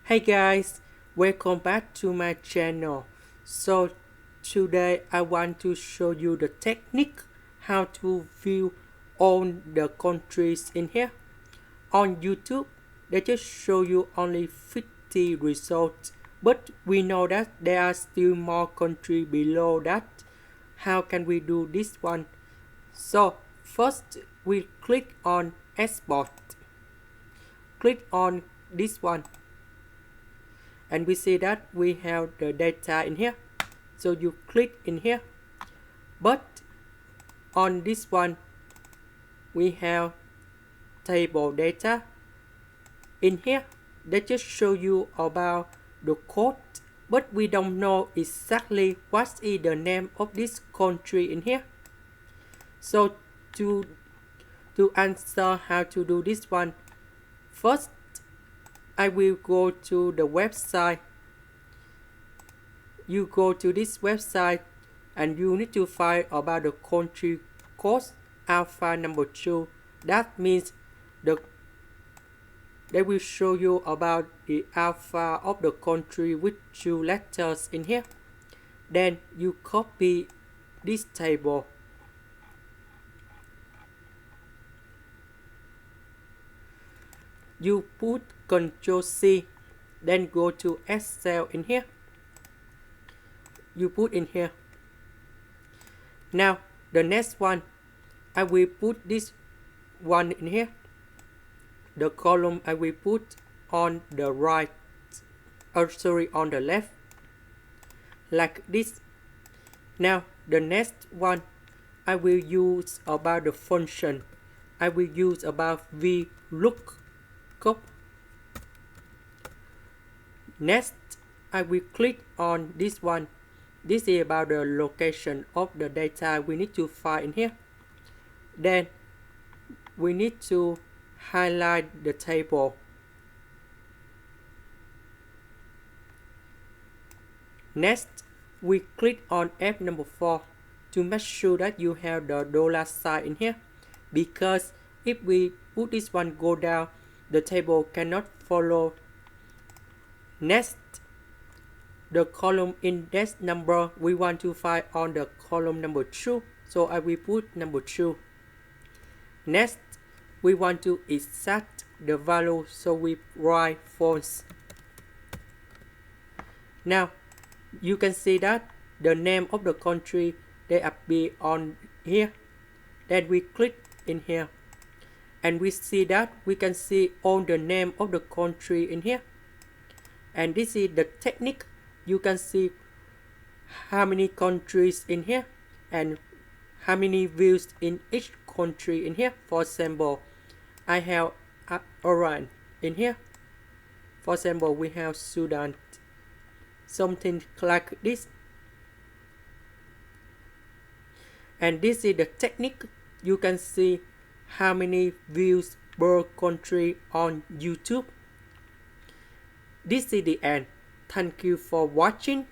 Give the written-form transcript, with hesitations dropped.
Hey guys, welcome back to my channel. So today I want to show you the technique how to view all the countries in here. On YouTube, they just show you only 50 results, but we know that there are still more countries below that. How can we do this one? So first we click on export. Click on this one and we see that we have the data in here, so you click in here, but on this one we have table data in here. They just show you about the code, but we don't know exactly what is the name of this country in here. So to answer how to do this one, first I will go to the website. You go to this website and you need to find about the country code alpha number 2. That means they will show you about the alpha of the country with 2 letters in here. Then you copy this table. You put Ctrl C, then go to Excel in here. You put in here. Now the next one, I will put this one in here. The column I will put on the right, on the left, like this. Now the next one, I will use about the function. I will use about VLOOKUP. Next, I will click on this one. This is about the location of the data we need to find in here. Then we need to highlight the table. Next, we click on F number 4 to make sure that you have the dollar sign in here, because if we put this one go down, the table cannot follow. Next, the column index number we want to find on the column number 2, so I will put number 2. Next, we want to extract the value, so we write false. Now you can see that the name of the country they appear on here. Then we click in here and we see that we can see all the name of the country in here. And this is the technique. You can see how many countries in here and how many views in each country in here. For example, I have Iran in here. For example, we have Sudan, something like this. And this is the technique. You can see how many views per country on YouTube. This is the end. Thank you for watching.